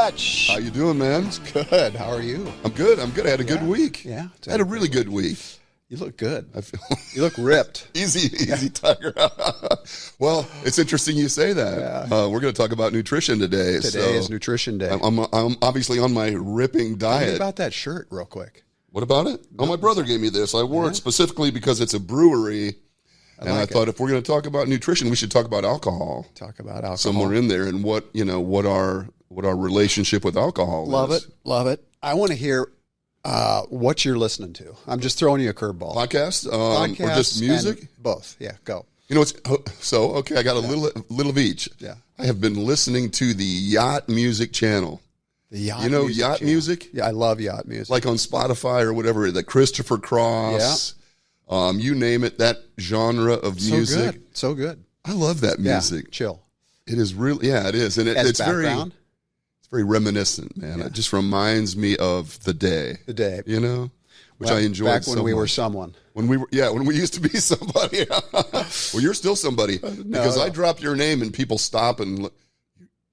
Fletch. How you doing, man? It's good. How are you? I'm good. I had a good week. Yeah. I had a really good week. You look good. I feel You look ripped. easy, Tiger. Well, it's interesting you say that. Yeah. We're going to talk about nutrition today. Today is nutrition day. I'm obviously on my ripping Tell me diet. about that shirt real quick. What about it? Oh, my brother gave me this. I wore it specifically because it's a brewery. I thought if we're going to talk about nutrition, we should talk about alcohol. Talk about alcohol. Somewhere in there, and what our relationship with alcohol is. Love it. I want to hear what you're listening to. I'm just throwing you a curveball. Podcast or just music? Both. Yeah, go. You know, I got a little of each. Yeah. I have been listening to the Yacht Music channel. The Yacht You know music Yacht channel. Music? Yeah, I love Yacht music. like on Spotify or whatever, the Christopher Cross. Yeah. You name it, that genre of music. So good. I love that music. Yeah, chill. It is really, it is. And it's background? very reminiscent, man. Yeah. It just reminds me of the day. You know, which I enjoyed back when so we much. were someone. When we used to be somebody. Well, you're still somebody because I drop your name and people stop and look.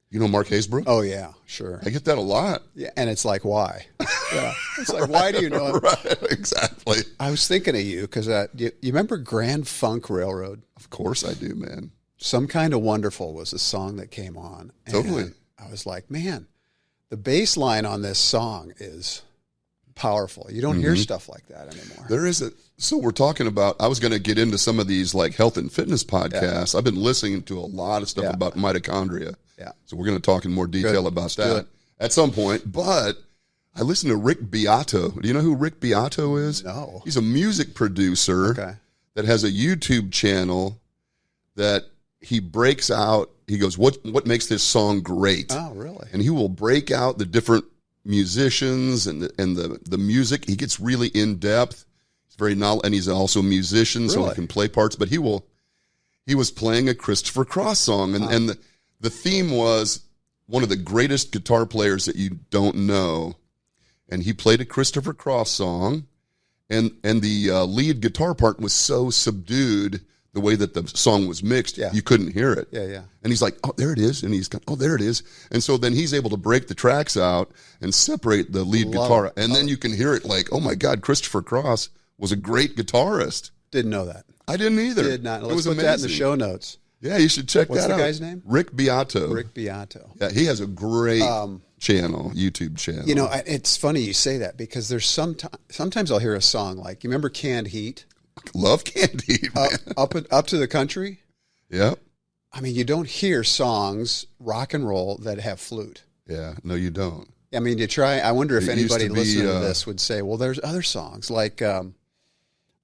You know Mark Hasebrook? Oh yeah, sure. I get that a lot. Yeah, and it's like, why? Yeah, it's like, why do you know him? Right, exactly. I was thinking of you because you remember Grand Funk Railroad? Of course I do, man. Some Kind of Wonderful was the song that came on. Totally. And I was like, man, the bass line on this song is powerful. You don't hear stuff like that anymore. There is so we're talking about, I was going to get into some of these like health and fitness podcasts. I've been listening to a lot of stuff about mitochondria. Yeah. So we're going to talk in more detail about that at some point. But I listened to Rick Beato. Do you know who Rick Beato is? No. He's a music producer that has a YouTube channel that he breaks out. He goes, what makes this song great? Oh, really? And he will break out the different musicians and the music. He gets really in depth. He's very knowledgeable, and he's also a musician, so he can play parts. But he was playing a Christopher Cross song, and the theme was one of the greatest guitar players that you don't know, and he played a Christopher Cross song, and the lead guitar part was so subdued. The way that the song was mixed, you couldn't hear it. Yeah. And he's like, oh, there it is. And he's got, oh, there it is. And so then he's able to break the tracks out and separate the lead guitar. And then you can hear it like, oh, my God, Christopher Cross was a great guitarist. Didn't know that. I didn't either. Did not. It was put amazing. that in the show notes. Yeah, you should check that out. What's the guy's name? Rick Beato. Rick Beato. Yeah, he has a great YouTube channel. You know, it's funny you say that because there's sometimes I'll hear a song like, you remember Canned Heat? Love Candy, man. Up to the Country? Yeah. I mean, you don't hear songs, rock and roll, that have flute. Yeah, no, you don't. I mean, you try. I wonder if anybody listening to this would say, well, there's other songs like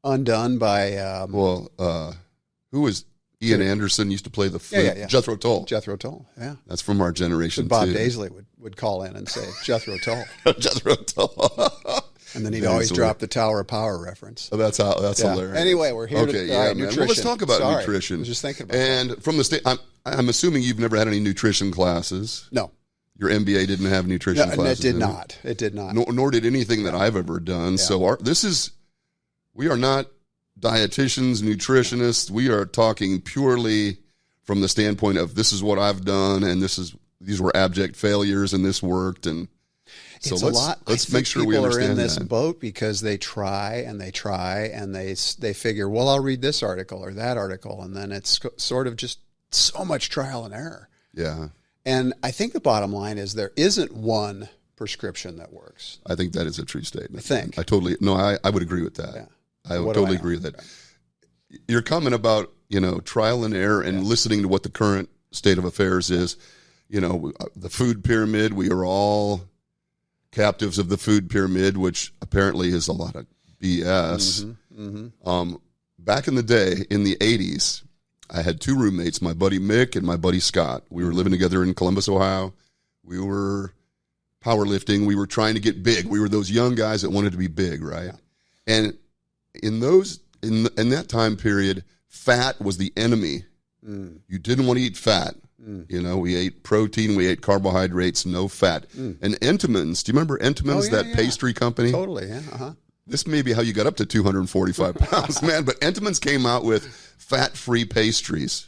Undone by... who was Ian Anderson used to play the flute? Yeah. Jethro Tull. Jethro Tull, yeah. That's from our generation, Bob too. Daisley would call in and say, Jethro Tull. Jethro Tull. And then he'd always drop the Tower of Power reference. Oh, that's hilarious. Anyway, we're here to man. nutrition. Well, let's talk about nutrition. I was just thinking about that. From the I'm assuming you've never had any nutrition classes. No. Your MBA didn't have nutrition classes. It did not. Nor did anything that I've ever done. Yeah. So we are not dietitians, nutritionists. We are talking purely from the standpoint of this is what I've done, and these were abject failures, and this worked, and so let's make sure we understand people are in this that. boat because they try and they figure, well, I'll read this article or that article, and then it's sort of just so much trial and error. Yeah. And I think the bottom line is there isn't one prescription that works. I think that is a true statement. I think. I would agree with that. Yeah. I would totally agree with that. Your comment about, trial and error and listening to what the current state of affairs is, the food pyramid, we are all captives of the food pyramid, which apparently is a lot of BS. Back in the day, in the 80s, I had two roommates, my buddy Mick and my buddy Scott. We were living together in Columbus, Ohio. We were powerlifting. We were trying to get big. We were those young guys that wanted to be big, right? Yeah. And in that time period, fat was the enemy. You didn't want to eat fat. We ate protein, we ate carbohydrates, no fat. And Entenmann's, do you remember Entenmann's, pastry company? Totally, yeah. Uh-huh. This may be how you got up to 245 pounds, man. But Entenmann's came out with fat-free pastries,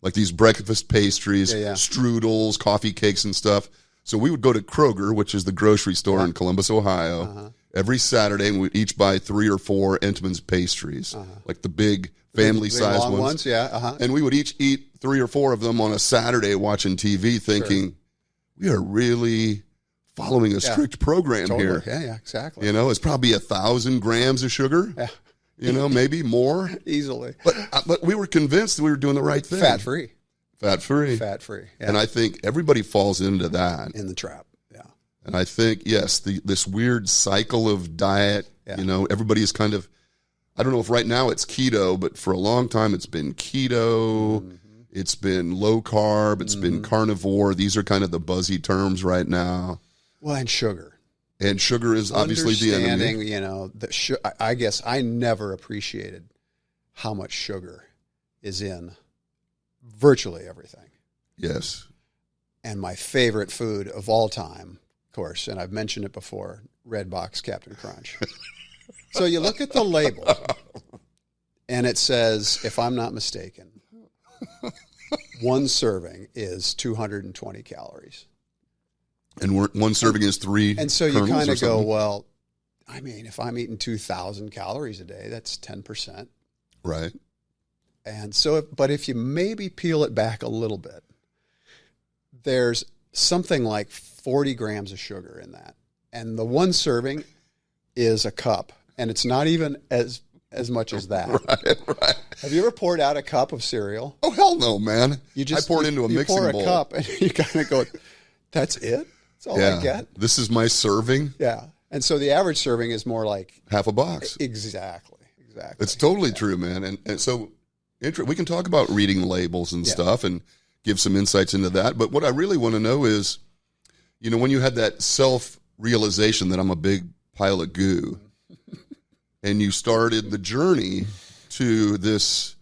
like these breakfast pastries, strudels, coffee cakes and stuff. So we would go to Kroger, which is the grocery store in Columbus, Ohio, every Saturday, and we'd each buy 3 or 4 Entenmann's pastries, like the big family-sized ones. And we would each eat 3 or 4 of them on a Saturday watching TV, thinking, we are really following a strict program here. Yeah, exactly. You know, it's probably 1,000 grams of sugar. Yeah. You know, maybe more. Easily. But we were convinced that we were doing the right thing. Fat-free. Fat-free. Fat-free. Yeah. And I think everybody falls into that. In the trap, yeah. And I think, yes, this weird cycle of diet, you know, everybody is kind of, I don't know if right now it's keto, but for a long time it's been keto, it's been low carb, it's been carnivore. These are kind of the buzzy terms right now. Well, and sugar. And sugar is obviously the enemy. Understanding, you know, I guess I never appreciated how much sugar is in virtually everything. Yes. And my favorite food of all time, of course, and I've mentioned it before, Red Box Captain Crunch. So you look at the label, and it says, if I'm not mistaken, one serving is 220 calories. And one serving is 3 And so you kind of go, something. well, I mean, if I'm eating 2,000 calories a day, that's 10%. Right. And so, but if you maybe peel it back a little bit, there's something like 40 grams of sugar in that. And the one serving is a cup. And it's not even as much as that. Right. Have you ever poured out a cup of cereal? Oh, hell no, man. I pour it into a mixing bowl. You pour a cup and you kind of go, that's it? That's all I get? This is my serving? Yeah. And so the average serving is more like half a box. Exactly. It's totally true, man. And so we can talk about reading labels and stuff and give some insights into that. But what I really want to know is, you know, when you had that self-realization that I'm a big pile of goo, and you started the journey to this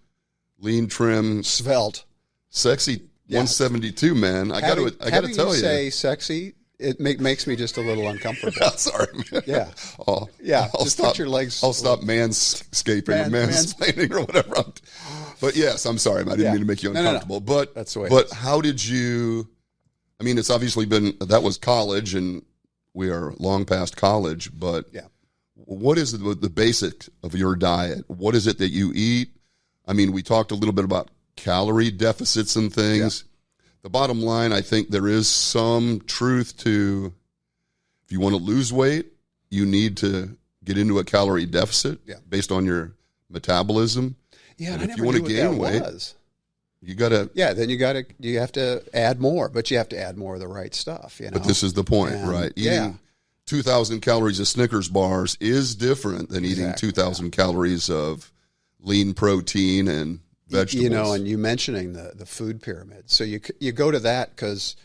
lean, trim, svelte, sexy 172, man. I got to tell you. Having you say sexy, it makes me just a little uncomfortable. Sorry, man. Yeah. I'll just stop, put your legs. I'll stop manscaping or mansplaining or whatever. But yes, I'm sorry. I didn't mean to make you uncomfortable. No. But that's the way. But how did you? I mean, it's obviously been that was college, and we are long past college. But what is the basic of your diet? What is it that you eat? I mean, we talked a little bit about calorie deficits and things. The bottom line, I think there is some truth to, if you want to lose weight, you need to get into a calorie deficit based on your metabolism. Yeah, and if you want to gain weight, you got to. Yeah, then you have to add more, but you have to add more of the right stuff. You know. But this is the point, right? Eating 2,000 calories of Snickers bars is different than eating 2,000 calories of lean protein and vegetables. You know, and you mentioning the food pyramid. So you go to that because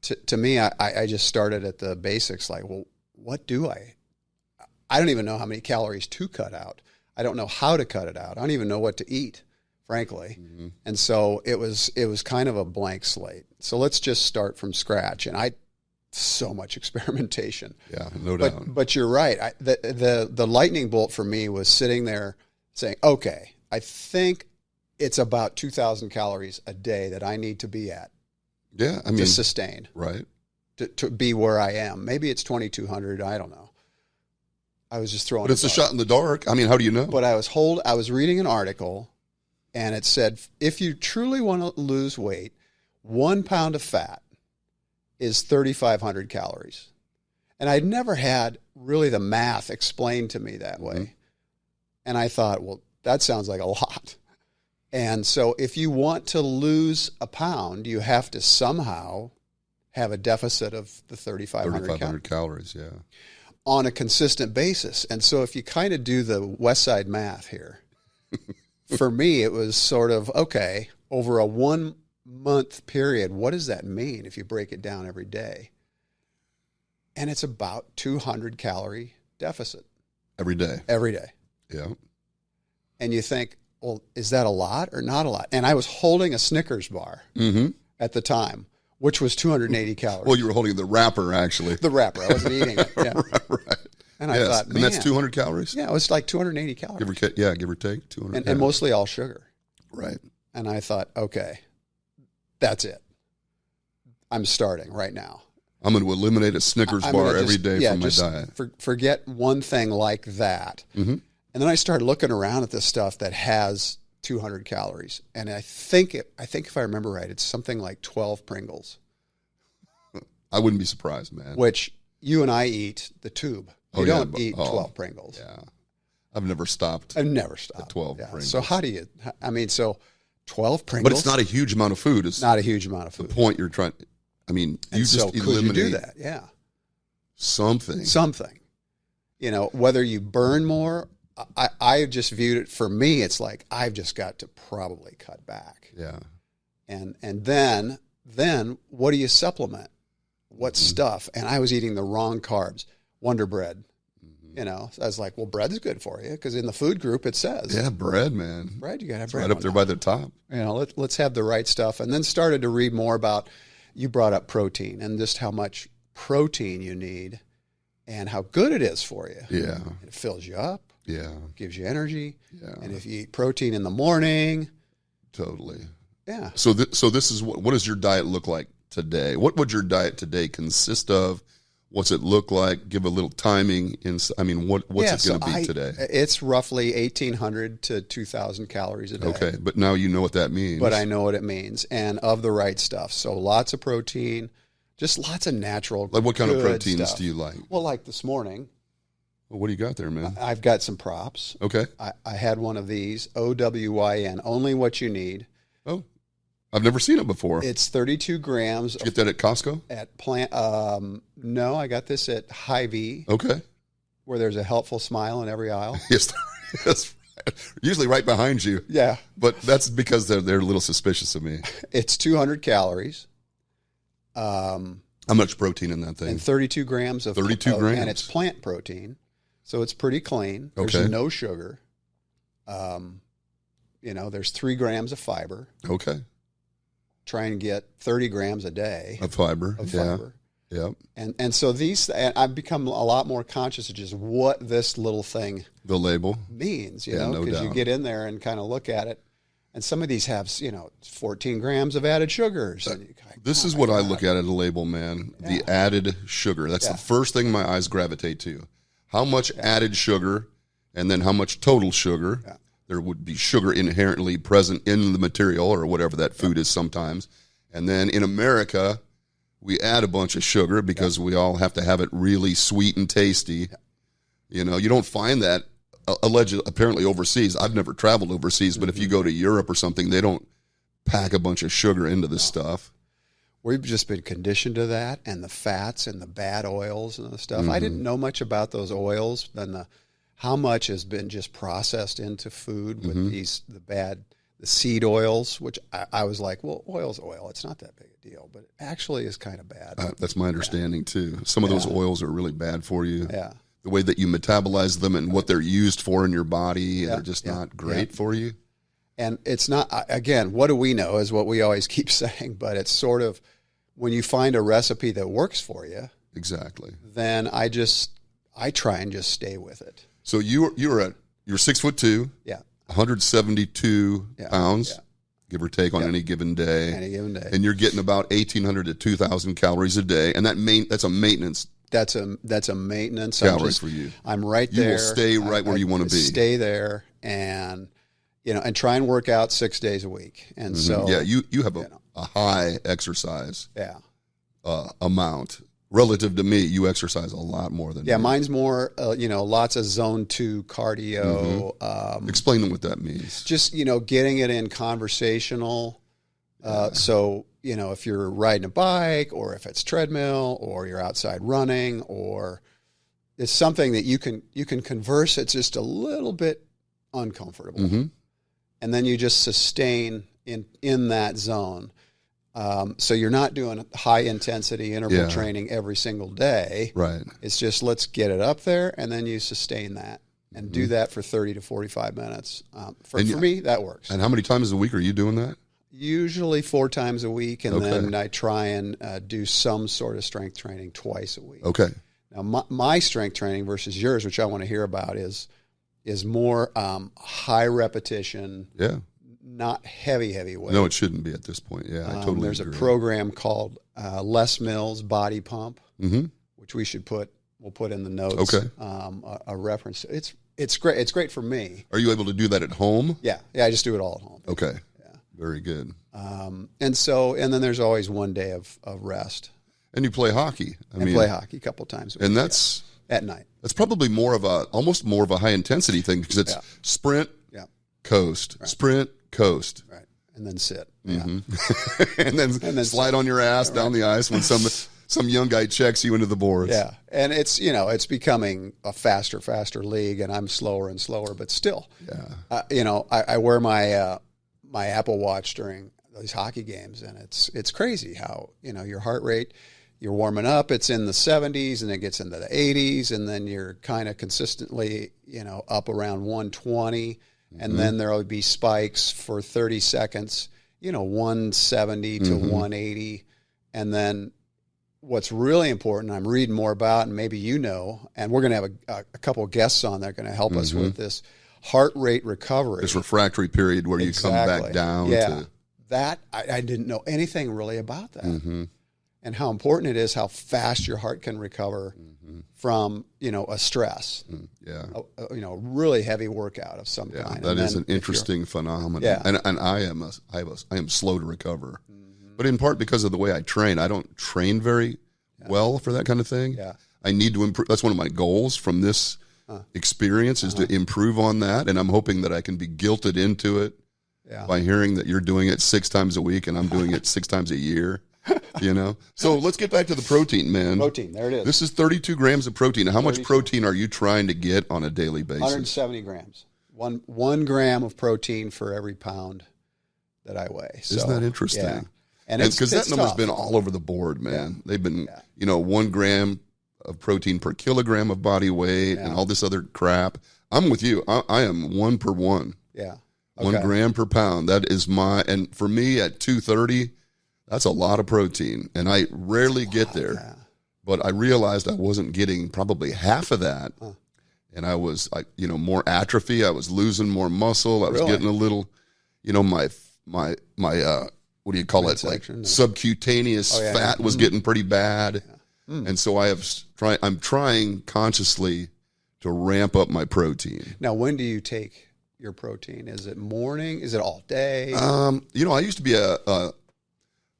to me, I just started at the basics. Like, well, what do I don't even know how many calories to cut out. I don't know how to cut it out. I don't even know what to eat, frankly. Mm-hmm. And so it was kind of a blank slate. So let's just start from scratch. And so much experimentation. Yeah, no doubt. But you're right. The lightning bolt for me was sitting there saying, okay, I think it's about 2,000 calories a day that I need to be at. Yeah, I mean, to sustain. Right. To be where I am. Maybe it's 2,200. I don't know. I was just throwing. But it's a shot in the dark. I mean, how do you know? But I was reading an article, and it said if you truly want to lose weight, 1 pound of fat is 3,500 calories. And I'd never had really the math explained to me that way. Mm-hmm. And I thought, well, that sounds like a lot. And so if you want to lose a pound, you have to somehow have a deficit of the 3,500 calories, yeah. On a consistent basis. And so if you kind of do the West Side math here, for me, it was sort of, okay, over a 1 month period, what does that mean if you break it down every day? And it's about 200 calorie deficit. Every day. Every day. Yeah. And you think, well, is that a lot or not a lot? And I was holding a Snickers bar at the time, which was 280 calories. Well, you were holding the wrapper, actually. The wrapper. I wasn't eating it. Yeah. Right. And I thought, man. And that's 200 calories? Yeah, it was like 280 calories. Give or take 200. And mostly all sugar. Right. And I thought, okay, that's it. I'm starting right now. I'm going to eliminate a Snickers bar every day from my just diet. Forget one thing like that. Mm-hmm. And then I started looking around at this stuff that has 200 calories. And I think if I remember right, it's something like 12 Pringles. I wouldn't be surprised, man. Which you and I eat the tube. You don't eat 12 Pringles. Yeah. I've never stopped. I've never stopped. At 12 Pringles. So how do you, 12 Pringles. But it's not a huge amount of food. It's not a huge amount of food. The point you're trying, you just eliminate you do that? Yeah. Something. Whether you burn more, I just viewed it, for me, it's like, I've just got to probably cut back. Yeah. And then what do you supplement? What stuff? And I was eating the wrong carbs. Wonder Bread. So I was like, well, bread's good for you, because in the food group it says. Yeah, bread, man. Bread, you got to have it's bread. Right up there by the top. Let's have the right stuff. And then started to read more about, you brought up protein and just how much protein you need and how good it is for you. Yeah. It fills you up. Yeah. Gives you energy. Yeah. And if you eat protein in the morning. Totally. Yeah. So this is what does your diet look like today? What would your diet today consist of? What's it look like? Give a little timing. What's it going to be today? It's roughly 1,800 to 2,000 calories a day. Okay, but now you know what that means. But I know what it means, and of the right stuff. So lots of protein, just lots of natural. Like what kind of proteins stuff. do you like? Well, like this morning. Well, what do you got there, man? I've got some props. Okay. I had one of these, OWYN, only what you need. Oh. I've never seen it before. It's 32 grams. Did you get that at Costco? At plant. No, I got this at Hy-Vee. Okay. Where there's a helpful smile in every aisle. Yes, usually right behind you. Yeah. But that's because they're a little suspicious of me. It's 200 calories. How much protein in that thing? And 32 grams of 32 grams. And it's plant protein, so it's pretty clean. There's no sugar. There's 3 grams of fiber. Okay. Try and get 30 grams a day of fiber. Yeah. And so I've become a lot more conscious of just what this little thing, the label, means, because you get in there and kind of look at it, and some of these have 14 grams of added sugars. This is what I look at a label, man. Yeah. The added sugar. That's the first thing my eyes gravitate to. How much added sugar, and then how much total sugar. Yeah. There would be sugar inherently present in the material or whatever that food is sometimes. And then in America, we add a bunch of sugar because we all have to have it really sweet and tasty. Yeah. You don't find that apparently overseas. I've never traveled overseas, but if you go to Europe or something, they don't pack a bunch of sugar into this stuff. We've just been conditioned to that, and the fats and the bad oils and the stuff. I didn't know much about those oils than how much has been just processed into food with the seed oils, which I was like, well, oil's oil. It's not that big a deal, but it actually is kind of bad. That's my understanding too. Some of those oils are really bad for you. Yeah. The way that you metabolize them and what they're used for in your body, they're just not great for you. And it's not, again, what do we know is what we always keep saying, but it's sort of when you find a recipe that works for you. Exactly. Then I try and just stay with it. So you're 6'2", 172 pounds, give or take on any given day. Any given day. And you're getting about 1,800 to 2,000 calories a day, and that's a maintenance. That's a maintenance calorie for you. I'm right there. You will stay right where you want to be. Stay there, and and try and work out 6 days a week. And so you have a high exercise amount. Relative to me, you exercise a lot more than me. Mine's more, lots of zone 2 cardio. Explain what that means. Just, getting it in conversational. So, if you're riding a bike or if it's treadmill or you're outside running or it's something that you can converse, it's just a little bit uncomfortable. Mm-hmm. And then you just sustain in that zone. So you're not doing high intensity interval training every single day. Right. It's just let's get it up there, and then you sustain that and do that for 30 to 45 minutes. For me, that works. And how many times a week are you doing that? Usually 4 times a week, and then I try and do some sort of strength training twice a week. Okay. Now, my strength training versus yours, which I want to hear about, is more high repetition. Yeah. Not heavy weight. No, it shouldn't be at this point. Yeah, I totally There's agree. a program called Les Mills Body Pump, which we'll put in the notes. Okay. A reference. It's great. It's great for me. Are you able to do that at home? Yeah. I just do it all at home. Okay. Yeah. Very good. And then there's always one day of rest. And you play hockey. I play hockey a couple times a week. And that's at night. That's probably almost more of a high intensity thing because it's sprint, coast, sprint, coast. Right. And then sit. And then slide on your ass down the ice when some young guy checks you into the boards. Yeah. And it's becoming a faster league, and I'm slower and slower, but still. Yeah. I wear my my Apple Watch during these hockey games, and it's crazy how, your heart rate, you're warming up, it's in the 70s, and it gets into the 80s, and then you're kind of consistently, up around 120, and then there will be spikes for 30 seconds, 170 to 180, and then what's really important, I'm reading more about, and maybe and we're going to have a couple of guests on that are going to help us with this heart rate recovery. This refractory period where you come back down. Yeah, that I didn't know anything really about that. And how important it is, how fast your heart can recover from, a stress. A really heavy workout of some kind. That is an interesting phenomenon. Yeah. And I am slow to recover. But in part because of the way I train. I don't train very well for that kind of thing. Yeah. I need to improve. That's one of my goals from this experience is to improve on that. And I'm hoping that I can be guilted into it by hearing that you're doing it 6 times a week and I'm doing it 6 times a year. So let's get back to the protein, man. Protein, there it is. This is 32 grams of protein. How much protein are you trying to get on a daily basis? 170 grams. One gram of protein for every pound that I weigh. So, isn't that interesting? Yeah. And because that number's been all over the board, man. They've been, 1 gram of protein per kilogram of body weight and all this other crap. I'm with you. I am 1 per 1. Yeah. Okay. 1 gram per pound. That is and for me at 230, that's a lot of protein, and I rarely get there. Yeah. But I realized I wasn't getting probably half of that, and I was, more atrophy. I was losing more muscle. I was getting a little, my what do you call it? Like subcutaneous fat was getting pretty bad, and so I'm trying consciously to ramp up my protein. Now, when do you take your protein? Is it morning? Is it all day? I used to be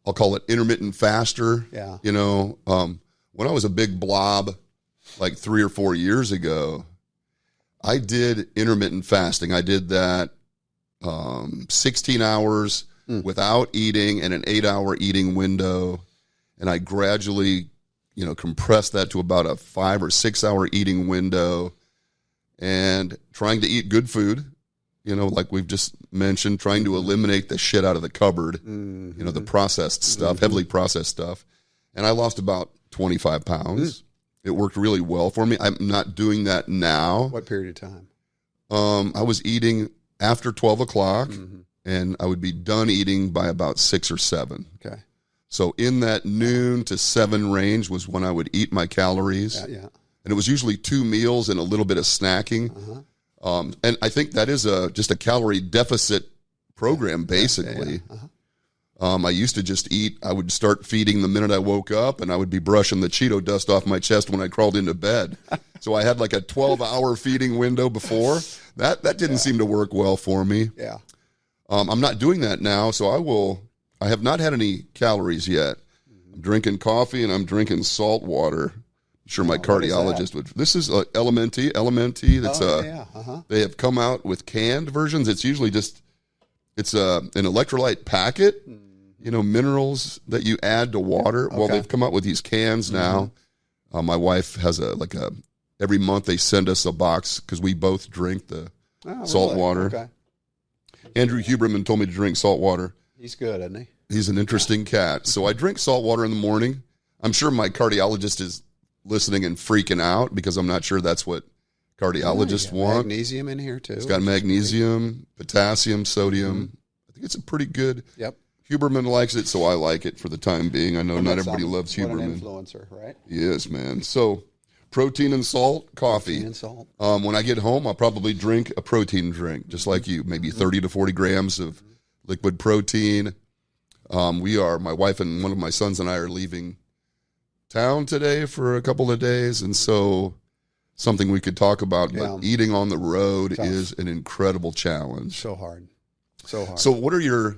I'll call it intermittent faster. Yeah. When I was a big blob, like 3 or 4 years ago, I did intermittent fasting. I did that 16 hours without eating and an 8-hour eating window. And I gradually, compressed that to about a 5 or 6 hour eating window and trying to eat good food. Like we've just mentioned, trying to eliminate the shit out of the cupboard, the processed stuff, heavily processed stuff. And I lost about 25 pounds. It worked really well for me. I'm not doing that now. What period of time? I was eating after 12 o'clock, and I would be done eating by about 6 or 7. Okay. So in that noon to 7 range was when I would eat my calories. Yeah. And it was usually 2 meals and a little bit of snacking. And I think that is just a calorie deficit program, basically. I used to just eat. I would start feeding the minute I woke up, and I would be brushing the Cheeto dust off my chest when I crawled into bed. So I had like a 12-hour feeding window before. That didn't seem to work well for me. Yeah. I'm not doing that now, so I have not had any calories yet. I'm drinking coffee, and I'm drinking salt water. I'm sure my cardiologist would. This is Elementi. That's they have come out with canned versions. It's usually just an electrolyte packet, minerals that you add to water. Okay. Well, they've come out with these cans now. My wife has every month they send us a box because we both drink the salt water. Okay. Andrew Huberman told me to drink salt water. He's good, isn't he? He's an interesting cat. So I drink salt water in the morning. I'm sure my cardiologist is listening and freaking out because I'm not sure that's what cardiologists want. Magnesium in here too. It's got magnesium, potassium, sodium. I think it's a pretty good. Yep. Huberman likes it, so I like it for the time being. I know not everybody loves Huberman. What an influencer, right? Yes, man. So protein and salt, coffee. Protein and salt. When I get home, I'll probably drink a protein drink, just like you, maybe 30 to 40 grams of liquid protein. My wife and one of my sons and I are leaving town today for a couple of days, and so something we could talk about, but eating on the road is an incredible challenge. So hard. So what are your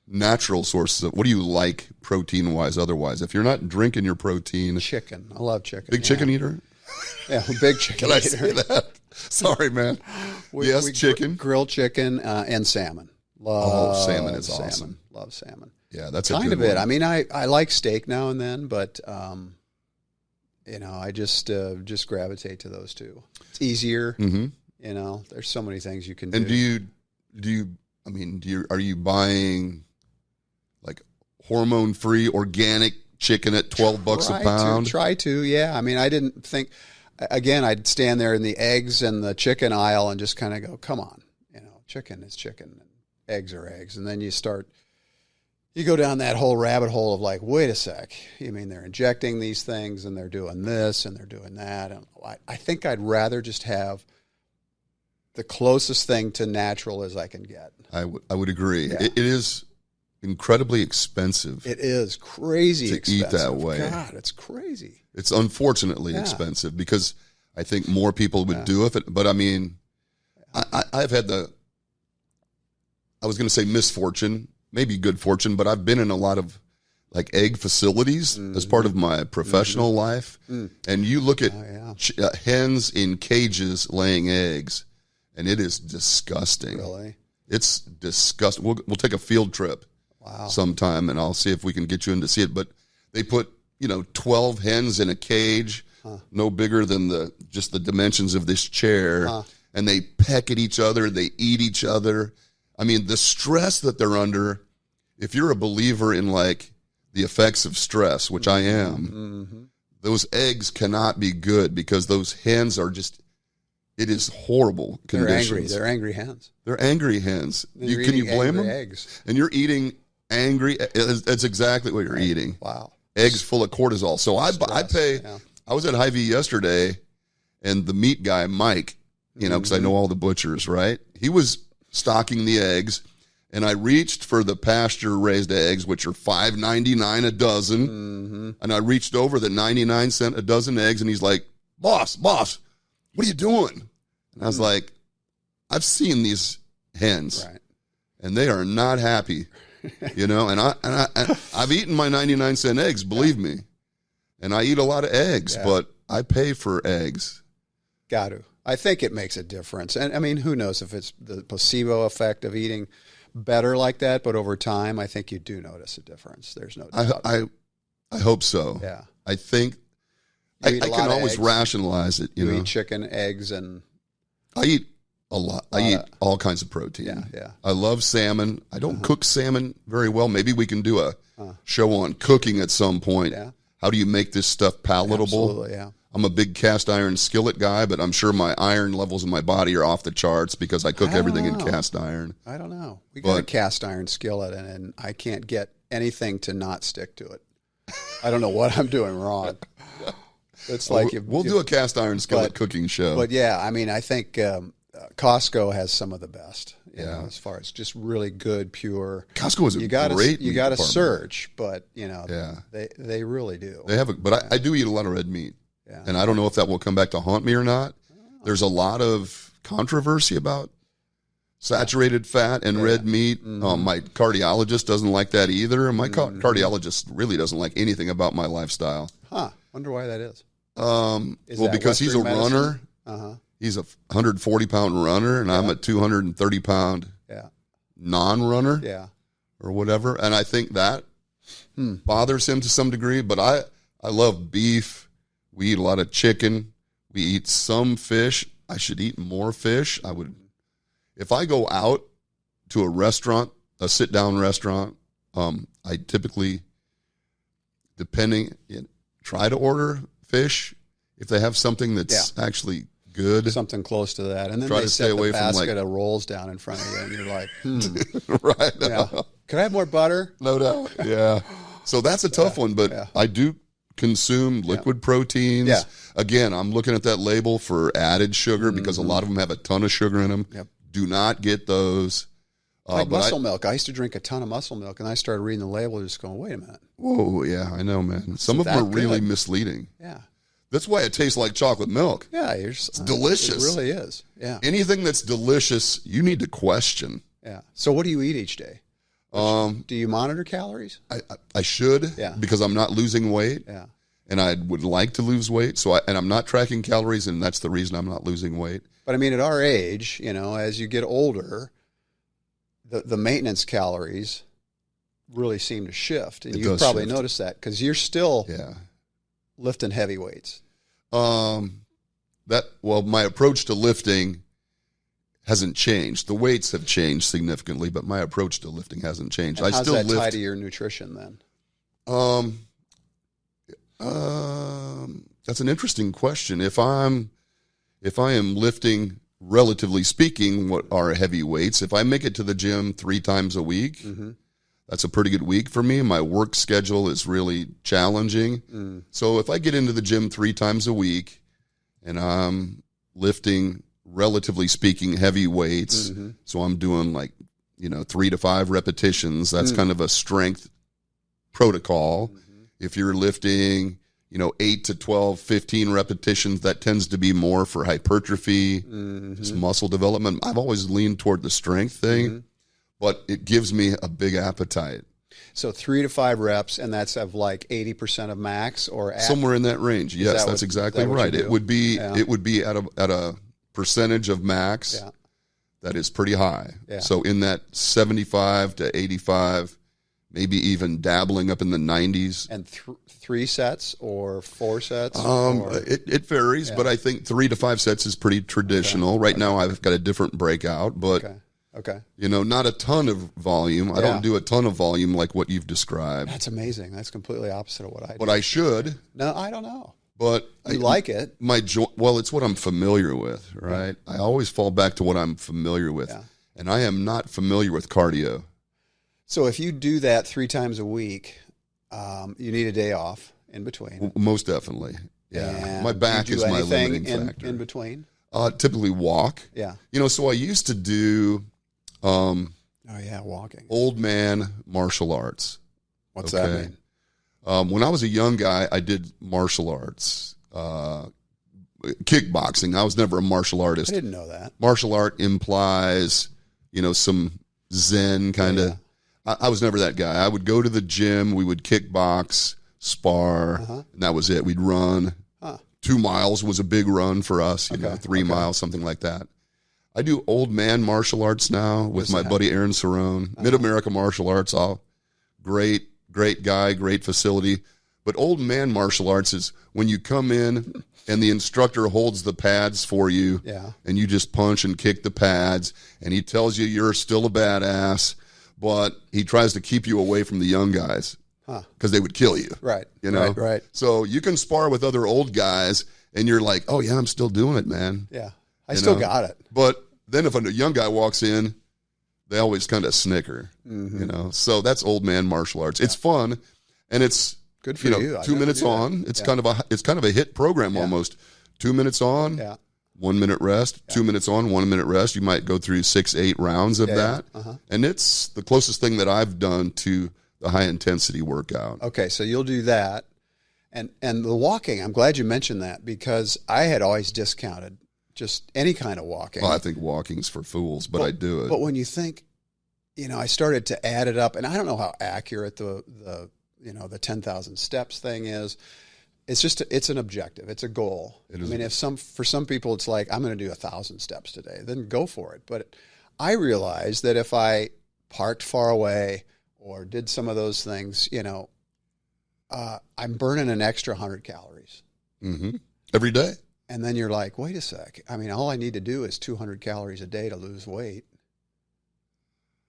natural sources what do you like protein-wise, otherwise? If you're not drinking your protein. Chicken. I love chicken. Big chicken eater? Yeah, big chicken Can eater. I say that? Sorry, man. Yes, chicken. Grilled chicken and salmon. Salmon is awesome. Love salmon. Yeah, that's kind a good of it. one. I mean, I like steak now and then, but I just gravitate to those two. It's easier. Mm-hmm. There's so many things you can do. And are you buying like hormone-free organic chicken at $12 a pound? Try to, yeah. I mean, I didn't think. Again, I'd stand there in the eggs and the chicken aisle and just kind of go, "Come on, chicken is chicken, and eggs are eggs." And then you go down that whole rabbit hole of like, wait a sec. They're injecting these things and they're doing this and they're doing that. And I think I'd rather just have the closest thing to natural as I can get. I would agree. Yeah. It is incredibly expensive. It is crazy expensive. Eat that way. God, it's crazy. It's unfortunately expensive because I think more people would do it. But I've had I was going to say misfortune, maybe good fortune, but I've been in a lot of like egg facilities as part of my professional life. And you look at hens in cages laying eggs, and it is disgusting. Really? It's disgusting. We'll take a field trip sometime, and I'll see if we can get you in to see it. But they put 12 hens in a cage, no bigger than just the dimensions of this chair, and they peck at each other. They eat each other. I mean, the stress that they're under. If you're a believer in like the effects of stress, which I am, those eggs cannot be good because those hens are just. It is horrible conditions. They're angry hens. They're angry hens. Can you blame them? Eggs. And you're eating angry. That's exactly what you're eating. Wow. Eggs full of cortisol. So I pay. Yeah. I was at Hy-Vee yesterday, and the meat guy, Mike, because I know all the butchers, right? He was stocking the eggs, and I reached for the pasture-raised eggs, which are $5.99 a dozen. And I reached over the 99-cent a dozen eggs, and he's like, boss, what are you doing? And I was like, I've seen these hens, and they are not happy, and I've eaten my 99-cent eggs, believe me, and I eat a lot of eggs, but I pay for eggs. Got to. I think it makes a difference. And I mean, who knows if it's the placebo effect of eating better like that, but over time, I think you do notice a difference. There's no doubt. I hope so. Yeah. I think I can always rationalize it. You eat chicken, eggs, and I eat a lot. I eat all kinds of protein. Yeah. I love salmon. I don't cook salmon very well. Maybe we can do a show on cooking at some point. Yeah. How do you make this stuff palatable? Absolutely, yeah. I'm a big cast iron skillet guy, but I'm sure my iron levels in my body are off the charts because I cook everything in cast iron. I don't know. We got a cast iron skillet, and I can't get anything to not stick to it. I don't know what I'm doing wrong. It's like we'll do a cast iron skillet cooking show. But yeah, I mean, I think Costco has some of the best. As far as just really good, pure. Costco is great. You got to search, but they really do. They have, but I do eat a lot of red meat, and I don't know if that will come back to haunt me or not. There's a lot of controversy about saturated fat and red meat. My cardiologist doesn't like that either. My cardiologist really doesn't like anything about my lifestyle. Wonder why that is. Because he's a runner. He's a 140-pound runner, and I'm a 230-pound non-runner or whatever. And I think that bothers him to some degree. But I love beef. We eat a lot of chicken. We eat some fish. I should eat more fish. I would, if I go out to a restaurant, a sit-down restaurant, I typically, try to order fish if they have something that's actually good. Something close to that. And then try they to set stay away the from basket of rolls down in front of you, and you're like, right. Yeah. Can I have more butter? No doubt. Yeah. So that's a tough one, but I do consume liquid proteins. Yeah. Again, I'm looking at that label for added sugar because a lot of them have a ton of sugar in them. Yep. Do not get those. Like muscle milk. I used to drink a ton of muscle milk, and I started reading the label and just going, wait a minute. Whoa, yeah, I know, man. Some of them are really misleading. Yeah. That's why it tastes like chocolate milk. Yeah, it's delicious. It really is. Yeah. Anything that's delicious, you need to question. Yeah. So what do you eat each day? Do you monitor calories? I should, because I'm not losing weight. Yeah. And I would like to lose weight, and I'm not tracking calories, and that's the reason I'm not losing weight. But I mean, at our age, as you get older, the maintenance calories really seem to shift, and you've probably noticed that because you're still lifting heavy weights. My approach to lifting hasn't changed. The weights have changed significantly, but my approach to lifting hasn't changed. And how's that tie to your nutrition then? That's an interesting question. If I am lifting, relatively speaking, what are heavy weights, if I make it to the gym 3 times a week, that's a pretty good week for me. My work schedule is really challenging. So if I get into the gym 3 times a week and I'm lifting, relatively speaking, heavy weights, so I'm doing 3 to 5 repetitions, that's kind of a strength protocol. If you're lifting, 8 to 12, 15 repetitions, that tends to be more for hypertrophy, just muscle development. I've always leaned toward the strength thing, but it gives me a big appetite. So 3 to 5 reps, and that's of 80% of max, or somewhere in that range. Yes, that's exactly right. It would be at a percentage of max that is pretty high. Yeah. So in that 75 to 85. Maybe even dabbling up in the 90s. And 3 sets or 4 sets? It varies, but I think 3 to 5 sets is pretty traditional. Right now I've got a different breakout, but not a ton of volume. I don't do a ton of volume like what you've described. That's amazing. That's completely opposite of what I do. But I should. No, I don't know. But you like it. It's what I'm familiar with, right? I always fall back to what I'm familiar with. Yeah. And I am not familiar with cardio. So if you do that 3 times a week, you need a day off in between. Most definitely. Yeah. And my back is my limiting factor. In between? Typically walk. Yeah. So I used to do walking. Old man martial arts. What's that mean? When I was a young guy, I did martial arts. Kickboxing. I was never a martial artist. I didn't know that. Martial art implies, some Zen kind of. I was never that guy. I would go to the gym. We would kickbox, spar, and that was it. We'd run. 2 miles was a big run for us, 3 miles, something like that. I do old man martial arts now with my buddy Aaron Cerrone. Mid-America Martial Arts, great guy, great facility. But old man martial arts is when you come in and the instructor holds the pads for you, and you just punch and kick the pads, and he tells you you're still a badass, but he tries to keep you away from the young guys because they would kill you. Right. Right. So you can spar with other old guys, and you're like, oh, yeah, I'm still doing it, man. Yeah. I still got it. But then if a young guy walks in, they always kind of snicker, So that's old man martial arts. It's fun, and it's good for you. 2 minutes on. It's kind of a hit program almost. 2 minutes on. Yeah. 1 minute rest, 2 minutes on, 1 minute rest. You might go through 6-8 rounds of that. And it's the closest thing that I've done to the high intensity workout. Okay, so you'll do that. And the walking, I'm glad you mentioned that because I had always discounted just any kind of walking. Well, I think walking's for fools, but I do it. But when you think, I started to add it up, and I don't know how accurate the 10,000 steps thing is. It's an objective. It's a goal. For some people, it's like, I'm going to do 1,000 steps today. Then go for it. But I realized that if I parked far away or did some of those things, I'm burning an extra 100 calories. Every day. And then you're like, wait a sec. All I need to do is 200 calories a day to lose weight.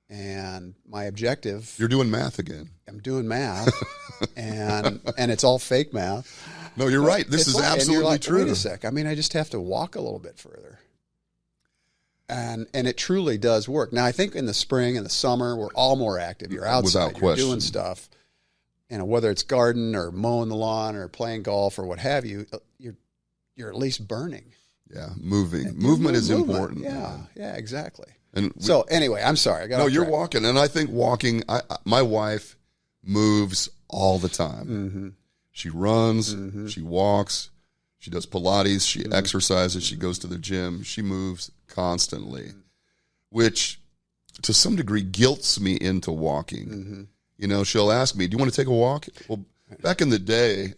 And my objective... You're doing math again. I'm doing math, and it's all fake math. No, you're right. This is absolutely true. Wait a sec. I just have to walk a little bit further. And it truly does work. Now, I think in the spring and the summer, we're all more active. You're outside. You're doing stuff. Whether it's garden or mowing the lawn or playing golf or what have you, you're at least burning. Yeah, moving. Movement is important. Yeah, exactly. And so anyway, I'm sorry. No, you're walking. And I think walking, my wife moves all the time. Mm-hmm. She runs, Mm-hmm. she walks, she does Pilates, she exercises, she goes to the gym. She moves constantly, which to some degree guilts me into walking. Mm-hmm. You know, she'll ask me, do you want to take a walk? Well, back in the day,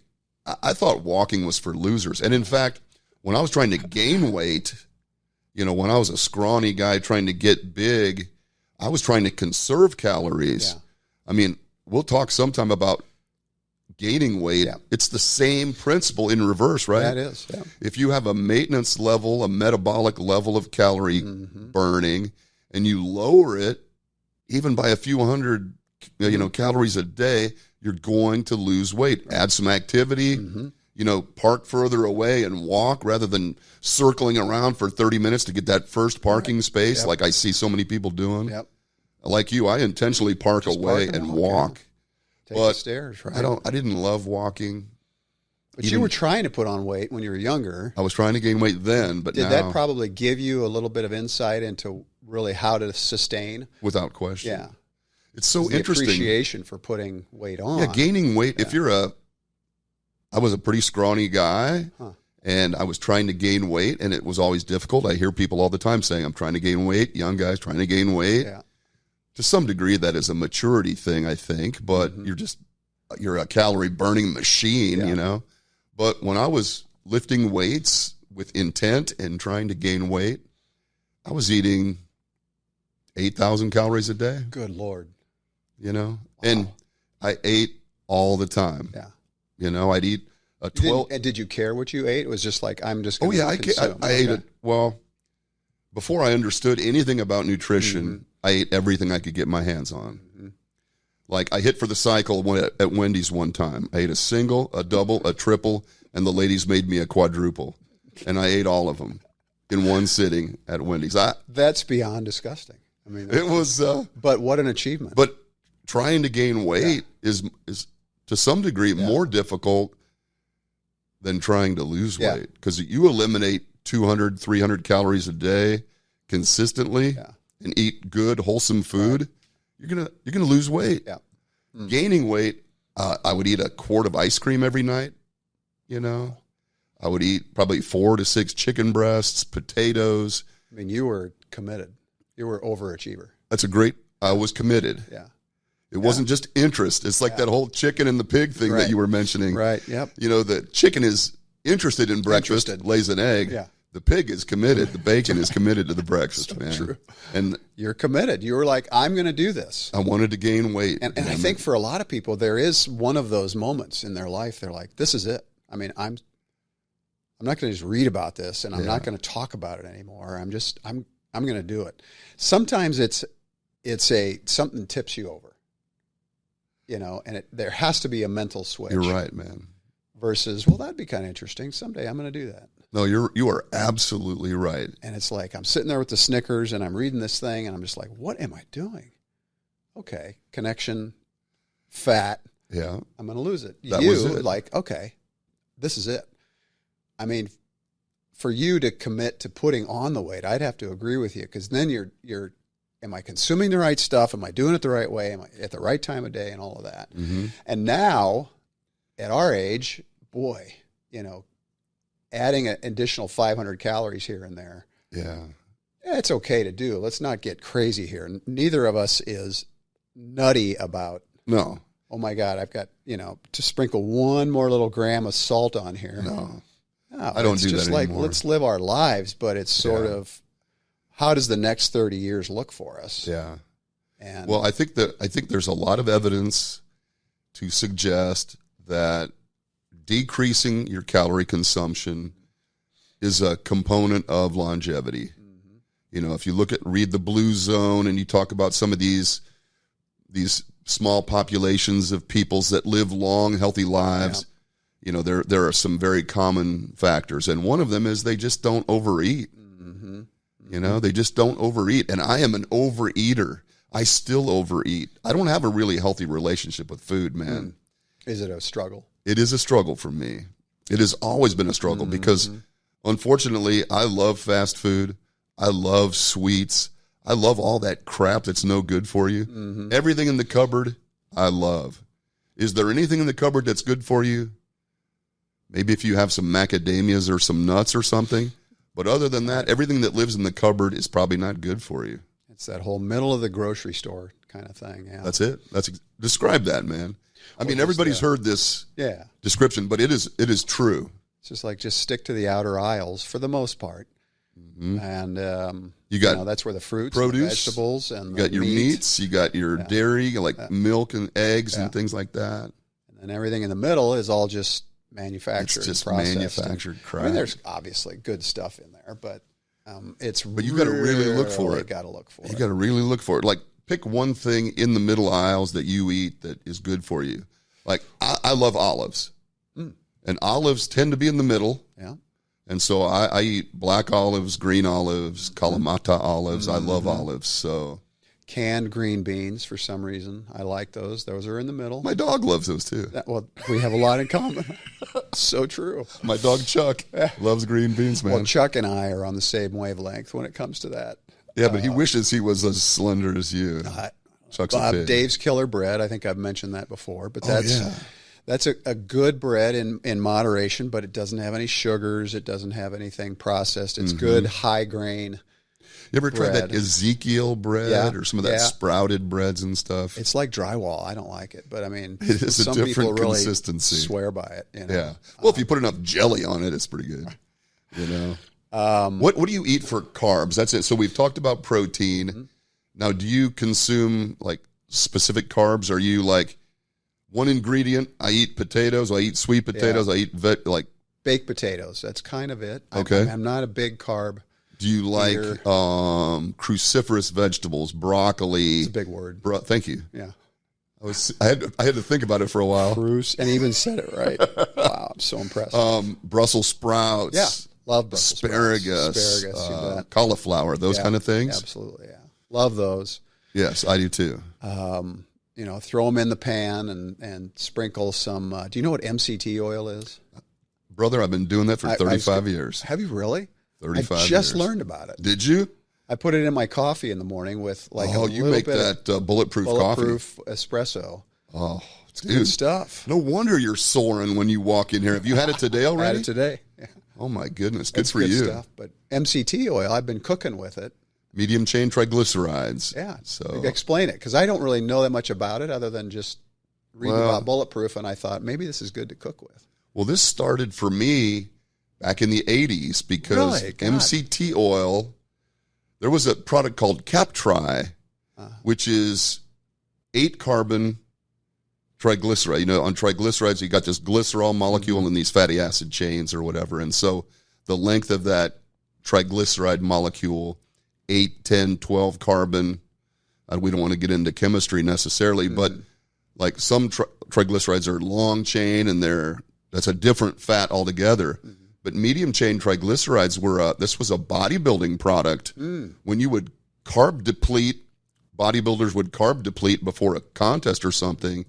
I thought walking was for losers. And in fact, when I was trying to gain weight, you know, when I was a scrawny guy trying to get big, I was trying to conserve calories. Yeah. I mean, we'll talk sometime about gaining weight. Yeah. It's the same principle in reverse, right? That is, yeah. If you have a maintenance level, a metabolic level of calorie burning, and you lower it even by a few hundred, you know, calories a day, you're going to lose weight. Add some activity, you know, park further away and walk rather than circling around for 30 minutes to get that first parking space like I see so many people doing. Yep. Like you, I intentionally park away and walk. Take the stairs, right? I didn't love walking. But you were trying to put on weight when you were younger. I was trying to gain weight then, but Did now, that probably give you a little bit of insight into really how to sustain? without question. Yeah. It's so The interesting. appreciation for putting weight on. Yeah, gaining weight. If I was a pretty scrawny guy, and I was trying to gain weight, and it was always difficult. I hear people all the time saying, I'm trying to gain weight, young guys trying to gain weight. Yeah. To some degree, that is a maturity thing, I think, but you're a calorie burning machine, you know. But when I was lifting weights with intent and trying to gain weight, I was eating 8,000 calories a day. Good Lord. You know, and I ate all the time. Yeah. You know, I'd eat a 12. And did you care what you ate? It was just like, I'm just Oh, going yeah, I ate it. Okay. Well, before I understood anything about nutrition, I ate everything I could get my hands on. Like I hit for the cycle at Wendy's one time. I ate a single, a double, a triple, and the ladies made me a quadruple. And I ate all of them in one sitting at Wendy's. That's beyond disgusting. I mean, It was... but what an achievement. But trying to gain weight is to some degree more difficult than trying to lose weight, because you eliminate 200, 300 calories a day consistently and eat good, wholesome food, you're gonna lose weight. Yeah. Gaining weight, I would eat a quart of ice cream every night. You know, I would eat probably 4 to 6 chicken breasts, potatoes. I mean, you were committed. You were overachiever. I was committed. Yeah. It wasn't just interest. It's like that whole chicken and the pig thing that you were mentioning. Right. Yep. You know, the chicken is interested in breakfast, lays an egg. Yeah. The pig is committed. The bacon is committed to the breakfast, man. True. And you're committed. You were like, I'm going to do this. I wanted to gain weight. And I think for a lot of people, there is one of those moments in their life. They're like, this is it. I mean, I'm not going to just read about this, and I'm not going to talk about it anymore. I'm going to do it. Sometimes it's something tips you over, you know, and there has to be a mental switch. You're right, man. Versus, well, that'd be kind of interesting. Someday I'm going to do that. No, you are absolutely right. And it's like, I'm sitting there with the Snickers and I'm reading this thing and I'm just like, what am I doing? Okay. Connection, fat. Yeah. I'm going to lose it. That was it. Like, okay, this is it. I mean, for you to commit to putting on the weight, I'd have to agree with you, because then you're, am I consuming the right stuff? Am I doing it the right way? Am I at the right time of day and all of that? Mm-hmm. And now at our age, boy, you know, adding an additional 500 calories here and there. Yeah. It's okay to do. Let's not get crazy here. Neither of us is nutty about, No. oh my God, I've got, you know, to sprinkle one more little gram of salt on here. No. I don't do that just like, anymore. let's live our lives, but it's sort of, how does the next 30 years look for us? Yeah. And well, I think there's a lot of evidence to suggest that decreasing your calorie consumption is a component of longevity. Mm-hmm. You know, if you read the Blue Zone and you talk about some of these small populations of peoples that live long, healthy lives, you know, there are some very common factors. And one of them is they just don't overeat. Mm-hmm. You know, they just don't overeat. And I am an overeater. I still overeat. I don't have a really healthy relationship with food, man. Is it a struggle? It is a struggle for me. It has always been a struggle because, unfortunately, I love fast food. I love sweets. I love all that crap that's no good for you. Mm-hmm. Everything in the cupboard, I love. Is there anything in the cupboard that's good for you? Maybe if you have some macadamias or some nuts or something. But other than that, everything that lives in the cupboard is probably not good for you. It's that whole middle of the grocery store kind of thing. Yeah. That's it. Describe that, man. I mean, everybody's heard this description, but it is true. It's just stick to the outer aisles for the most part. Mm-hmm. And you got that's where the fruits, produce, and the vegetables, and you got your meats, you got your dairy, like milk and eggs and things like that. And then everything in the middle is all just manufactured. It's just processed manufactured crap. I mean, there's obviously good stuff in there, but you got to really look for it. Got to look for it. You got to really look for it. Like, pick one thing in the middle aisles that you eat that is good for you. Like, I love olives, and olives tend to be in the middle. Yeah. And so I eat black olives, green olives, Kalamata olives. I love olives. So canned green beans, for some reason, I like those. Those are in the middle. My dog loves those too. Well, we have a lot in common. So true. My dog Chuck loves green beans, man. Well, Chuck and I are on the same wavelenth when it comes to that. Yeah, but he wishes he was as slender as you. Chuck's a pig. Dave's Killer Bread. I think I've mentioned that before, but that's a good bread in moderation, but it doesn't have any sugars. It doesn't have anything processed. It's good high grain. You ever tried that Ezekiel bread or some of that sprouted breads and stuff? It's like drywall. I don't like it, but I mean, it is some a different people really consistency. Swear by it. You know? Yeah. Well, if you put enough jelly on it, it's pretty good. You know. What do you eat for carbs? That's it. So we've talked about protein. Mm-hmm. Now, do you consume like specific carbs? Are you like one ingredient? I eat potatoes. I eat sweet potatoes. I eat baked potatoes. That's kind of it. Okay. I'm not a big carb. Do you like cruciferous vegetables, broccoli? It's a big word. Thank you. Yeah. I had to think about it for a while. And even said it right. Wow, I'm so impressed. Brussels sprouts. Yeah, love Brussels sprouts. Asparagus, cauliflower, those kind of things. Absolutely, yeah. Love those. Yes, I do too. Throw them in the pan and sprinkle some. Do you know what MCT oil is? Brother, I've been doing that for 35 years. Have you really? 35 I just learned about it. Did you? I put it in my coffee in the morning with you make that bulletproof espresso. Oh, it's good stuff. No wonder you're soaring when you walk in here. Have you had it today already? I had it today. Yeah. Oh my goodness, good for you. Stuff. But MCT oil, I've been cooking with it. Medium chain triglycerides. Yeah. So explain it, because I don't really know that much about it other than just reading about bulletproof, and I thought maybe this is good to cook with. Well, this started for me back in the 80s because MCT oil, there was a product called Captri, which is 8-carbon triglyceride. You know, on triglycerides, you got this glycerol molecule and these fatty acid chains or whatever. And so the length of that triglyceride molecule, 8, 10, 12 carbon, we don't want to get into chemistry necessarily, but like some triglycerides are long chain and that's a different fat altogether. But medium chain triglycerides this was a bodybuilding product. When you would bodybuilders would carb deplete before a contest or something,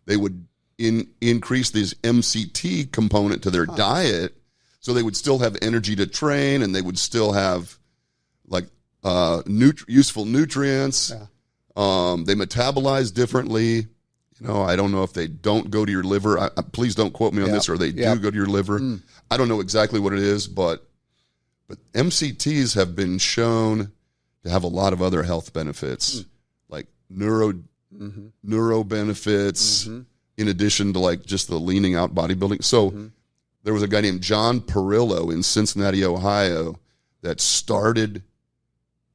they would increase this MCT component to their diet, so they would still have energy to train and they would still have like useful nutrients. They metabolize differently. You know, I don't know if they don't go to your liver. Please don't quote me on this, or they do go to your liver. I don't know exactly what it is, but MCTs have been shown to have a lot of other health benefits, like neuro benefits, in addition to like just the leaning out bodybuilding. So there was a guy named John Perillo in Cincinnati, Ohio, that started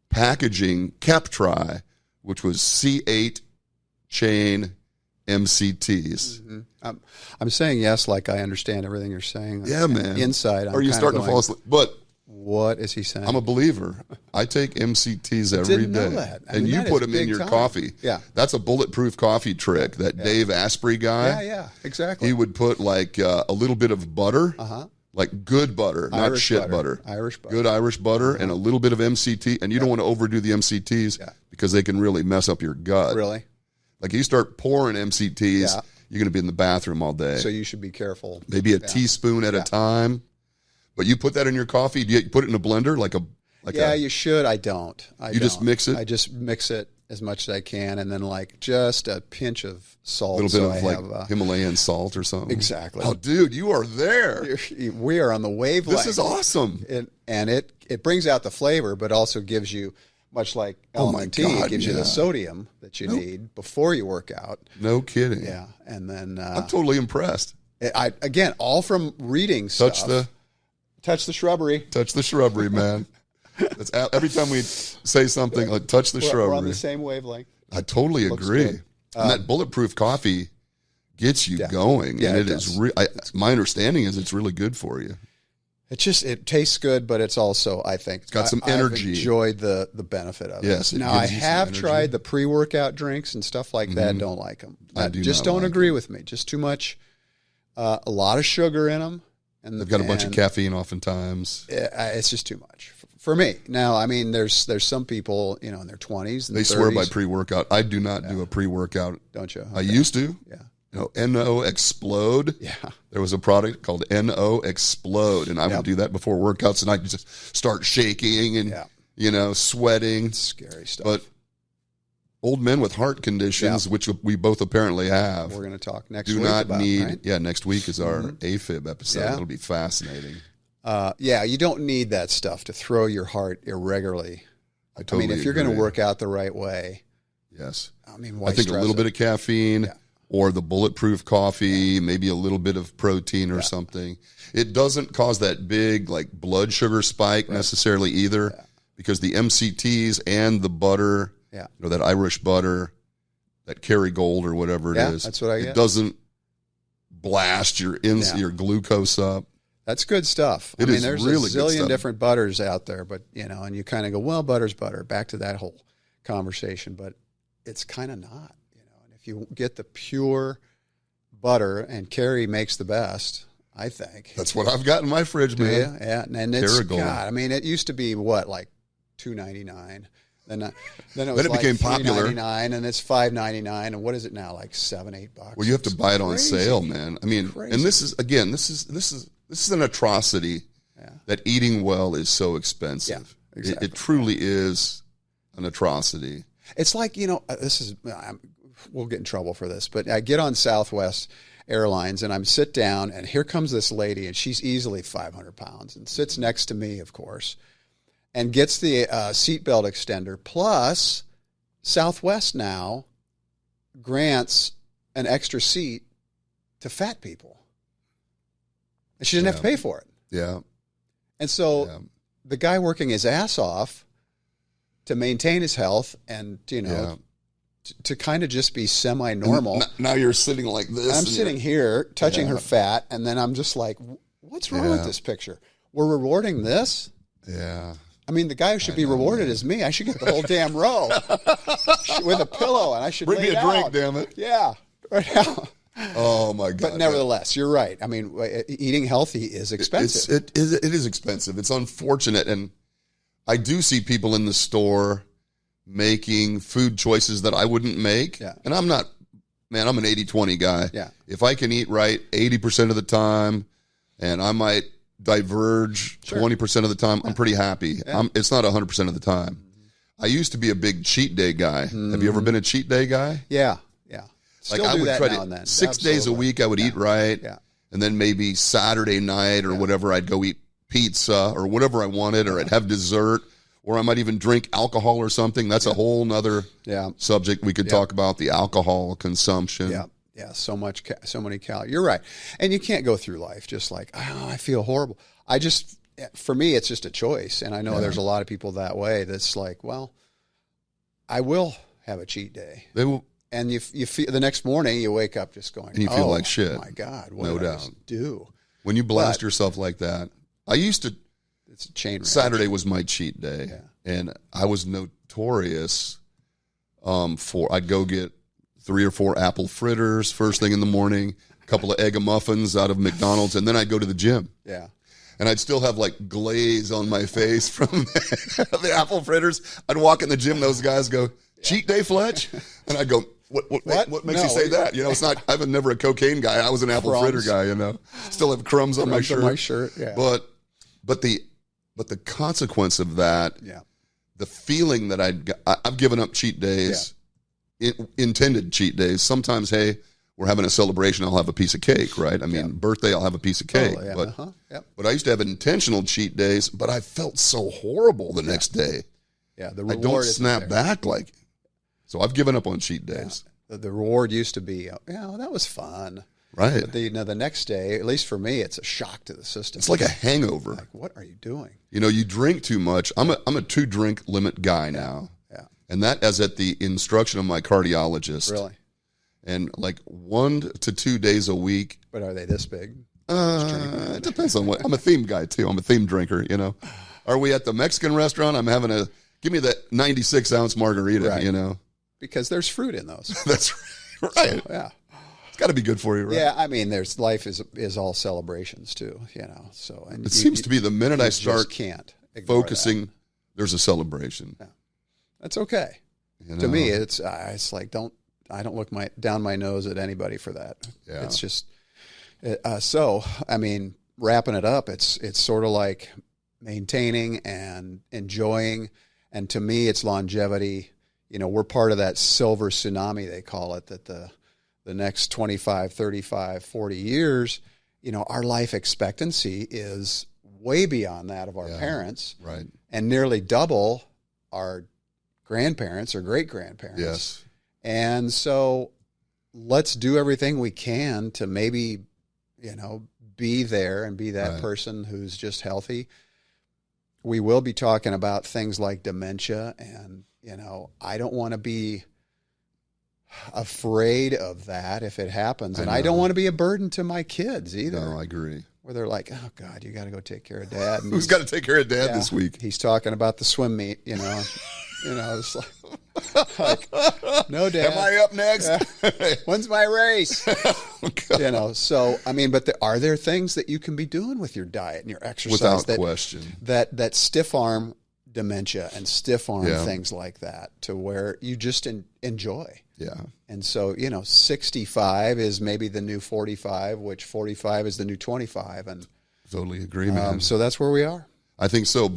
packaging Captri, which was C8 chain MCTs. I'm saying yes, like I understand everything you're saying. Yeah, man. Inside, are you starting to fall asleep? But what is he saying? I'm a believer. I take MCTs every day. Know that. And you put them in your coffee. Yeah. That's a bulletproof coffee trick. That Dave Asprey guy. Yeah, exactly. He would put like a little bit of butter, like good butter, not shit butter. Irish butter. Good Irish butter, and a little bit of MCT. And you don't want to overdo the MCTs because they can really mess up your gut. Really? Like you start pouring MCTs, you're going to be in the bathroom all day. So you should be careful. Maybe a teaspoon at a time. But you put that in your coffee. Do you put it in a blender, like a Yeah, you should. I don't. You just mix it? I just mix it as much as I can, and then like just a pinch of salt. A little bit of like Himalayan salt or something. Exactly. Oh, dude, you are there. We are on the wavelength. This is awesome. And it brings out the flavor, but also gives you, much like Elementi, it gives you the sodium that you need before you work out. No kidding. Yeah, and then I'm totally impressed. Again, all from reading stuff. Touch the shrubbery. Touch the shrubbery, man. That's every time we say something like touch the shrubbery. We're on the same wavelength. I totally agree. And that bulletproof coffee gets you going, and it is. My understanding is it's really good for you. It tastes good, but it's also, I think, it's got some energy. I've enjoyed the benefit of it. Yes. Now I have tried the pre-workout drinks and stuff like that. Don't like them. Don't agree with me. Just too much. A lot of sugar in them, and they've got a bunch of caffeine. Oftentimes, it's just too much for me. Now, I mean, there's some people, in their 20s and 30s. They swear by pre-workout. I do not do a pre-workout. Don't you? Okay. I used to. Yeah. NO Explode. Yeah. There was a product called NO Explode, and I would do that before workouts, and I could just start shaking and, sweating. It's scary stuff. But old men with heart conditions, which we both apparently have. We're going to talk next week about, right? Yeah, next week is our AFib episode. Yeah. It'll be fascinating. You don't need that stuff to throw your heart irregularly. I mean, if you're going to work out the right way. Yes. I mean, why I think a little bit of caffeine or the bulletproof coffee, maybe a little bit of protein or something. It doesn't cause that big like blood sugar spike necessarily either because the MCTs and the butter, that Irish butter, that Kerrygold or whatever it is. That's what I get. It doesn't blast your glucose up. That's good stuff. There's really a zillion different butters out there, but and you kind of go, well, butter's butter. Back to that whole conversation, but it's kind of not. And if you get the pure butter, and Kerry makes the best, I think. That's what I've got in my fridge, man. Yeah, and it's God. I mean, it used to be what, like $2.99. Then it was like became popular. $3.99, and it's $5.99, and what is it now? Like $7-8 bucks. Well, you have to buy it on sale, man. I mean, and this is an atrocity that eating well is so expensive. Yeah, exactly. It truly is an atrocity. It's like, we'll get in trouble for this, but I get on Southwest Airlines and I'm sit down, and here comes this lady, and she's easily 500 pounds and sits next to me, of course, and gets the seatbelt extender. Plus, Southwest now grants an extra seat to fat people. And she doesn't have to pay for it. Yeah. And so the guy working his ass off to maintain his health and, to kind of just be semi-normal. Now you're sitting like this. I'm sitting here touching her fat, and then I'm just like, what's wrong with this picture? We're rewarding this? Yeah. I mean, the guy who should be rewarded is me. I should get the whole damn row with a pillow, and I should bring me a drink, damn it. Yeah. Right now. Oh my God! But nevertheless, you're right. I mean, eating healthy is expensive. It is expensive. It's unfortunate, and I do see people in the store making food choices that I wouldn't make. Yeah. And I'm not, man. I'm an 80-20 guy. Yeah. If I can eat right 80% of the time, and I might diverge 20% of the time, I'm pretty happy. Yeah. It's not 100% of the time. I used to be a big cheat day guy. Have you ever been a cheat day guy? Yeah. Still like I would try to 6 days a week. I would eat right, and then maybe Saturday night or whatever, I'd go eat pizza or whatever I wanted, or I'd have dessert, or I might even drink alcohol or something. That's a whole nother subject we could talk about, the alcohol consumption. Yeah, so many calories. You're right, and you can't go through life just like, oh, I feel horrible. For me, it's just a choice, and I know there's a lot of people that way. That's like, well, I will have a cheat day. They will. And you feel the next morning you wake up just going, and you feel like shit. Oh my God, what did I do? When you blast yourself like that, I used to. It's a chain reaction. Saturday was my cheat day, and I was notorious for I'd go get 3 or 4 apple fritters first thing in the morning, a couple of egg muffins out of McDonald's, and then I'd go to the gym. Yeah. And I'd still have like glaze on my face from the apple fritters. I'd walk in the gym, those guys go, cheat day, Fletch? And I'd go, what makes you say that? It's not, I was never a cocaine guy. I was an apple fritter guy, Still have crumbs on my shirt. Yeah. But But the consequence of that, Yeah. the feeling that I've given up cheat days, intended cheat days. Sometimes, hey, we're having a celebration, I'll have a piece of cake, right? I mean, birthday, I'll have a piece of cake. Totally, yeah. But I used to have intentional cheat days, but I felt so horrible the next day. Yeah, the I reward don't isn't snap there. back like. So I've given up on cheat days. Yeah. The reward used to be, that was fun. Right. But the next day, at least for me, it's a shock to the system. It's like a hangover. Like, what are you doing? You drink too much. I'm a 2-drink limit guy now. Yeah. And that is at the instruction of my cardiologist. Really? And like 1 to 2 days a week. But are they this big? It depends on what. I'm a theme guy too. I'm a theme drinker, Are we at the Mexican restaurant? I'm having give me that 96-ounce margarita, Right. Because there's fruit in those. That's right. So, yeah. It's got to be good for you, right? Yeah, I mean, life is all celebrations too, So and It seems to be the minute I start can't ignore focusing, that. there's a celebration. Yeah. That's okay. To me, it's like I don't look down my nose at anybody for that. Yeah. It's just so. I mean, wrapping it up, it's sort of like maintaining and enjoying, and to me, it's longevity. We're part of that silver tsunami, they call it, that the next 25, 35, 40 years, our life expectancy is way beyond that of our parents, right? And nearly double our grandparents or great-grandparents. Yes. And so let's do everything we can to maybe, be there and be that person who's just healthy. We will be talking about things like dementia, and, I don't want to be afraid of that if it happens. And I don't want to be a burden to my kids either. No, I agree. Where they're like, oh, God, you got to go take care of Dad. And Who's got to take care of Dad this week? He's talking about the swim meet, It's like no, Dad. Am I up next? When's my race? So, I mean, but are there things that you can be doing with your diet and your exercise? Without question. That stiff arm dementia and stiff arm things like that, to where you just enjoy. Yeah. And so, 65 is maybe the new 45, which 45 is the new 25. And totally agree, man. So that's where we are. I think so.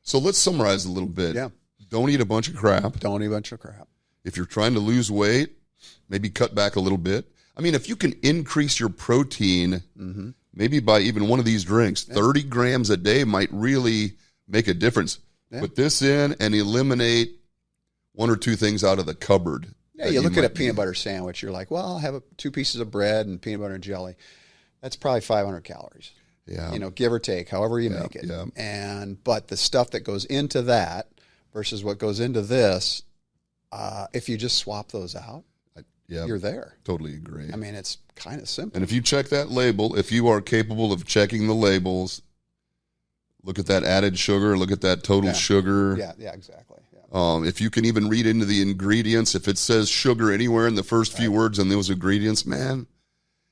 So let's summarize a little bit. Yeah. Don't eat a bunch of crap. Don't eat a bunch of crap. If you're trying to lose weight, maybe cut back a little bit. I mean, if you can increase your protein, maybe by even one of these drinks, 30 grams a day might really make a difference. Yeah. Put this in and eliminate 1 or 2 things out of the cupboard. Yeah, you look at a peanut butter sandwich, you're like, well, I'll have 2 pieces of bread and peanut butter and jelly. That's probably 500 calories. Yeah. Give or take, however you make it. Yeah. But the stuff that goes into that versus what goes into this, if you just swap those out, you're there. Totally agree. I mean, it's kind of simple. And if you check that label, if you are capable of checking the labels, look at that added sugar, look at that total sugar. Yeah, exactly. Yeah. If you can even read into the ingredients, if it says sugar anywhere in the first few words in those ingredients, man,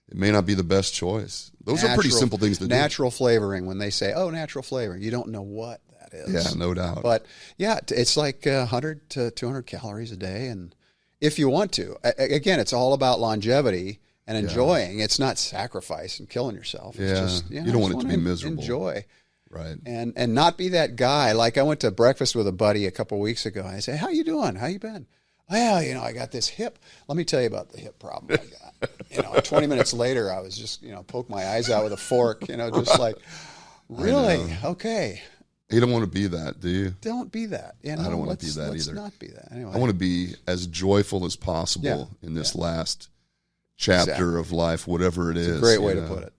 it may not be the best choice. Those are pretty simple things to do. Natural flavoring, when they say, natural flavoring, you don't know what that is. Yeah, no doubt. But, it's like 100 to 200 calories a day. And if you want to, again, it's all about longevity and enjoying. It's not sacrifice and killing yourself. It's just, you don't want it to be miserable. Enjoy. Right. And not be that guy. Like, I went to breakfast with a buddy a couple of weeks ago. And I said, how you doing? How you been? Well, I got this hip. Let me tell you about the hip problem I got. 20 minutes later, I was just, poke my eyes out with a fork, just like, really? Okay. You don't want to be that, do you? Don't be that. I don't want to be that either. Let's not be that. Anyway. I want to be as joyful as possible in this last chapter of life, whatever it is. It's a great way to put it.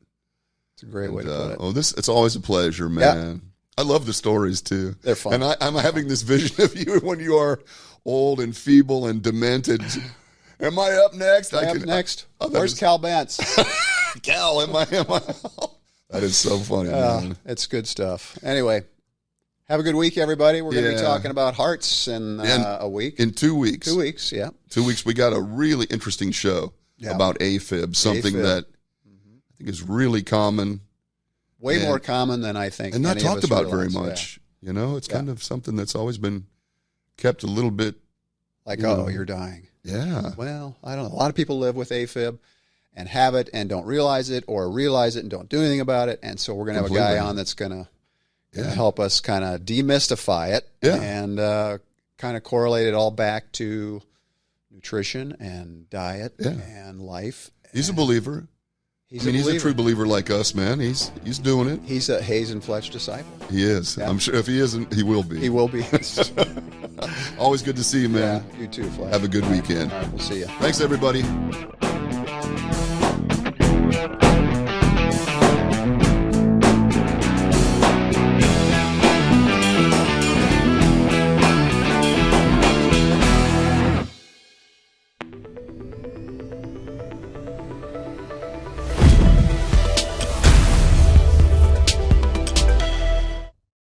It's a great way to put it. It's always a pleasure, man. I love the stories too. They're fun. And I'm having this vision of you when you are old and feeble and demented. Am I up next? Next. Where's Cal Bance? Cal, am I? That is so funny, man. It's good stuff. Anyway, have a good week, everybody. We're going to be talking about hearts in a week. In 2 weeks. 2 weeks, yeah. 2 weeks. We got a really interesting show about AFib, something that I think is really common. Way more common than I think. And not talked about very much. It's kind of something that's always been kept a little bit. Like, you're dying. Yeah. Well, I don't know. A lot of people live with AFib and have it and don't realize it, or realize it and don't do anything about it. And so we're going to have a guy on that's going to to help us kind of demystify it and kind of correlate it all back to nutrition and diet and life. He's a believer. He's a true believer like us, man. He's doing it. He's a Hase&Fletch disciple. He is. Yeah. I'm sure if he isn't, he will be. He will be. Always good to see you, man. Yeah, you too, Fletch. Have a good weekend. All right, we'll see you. Thanks, everybody.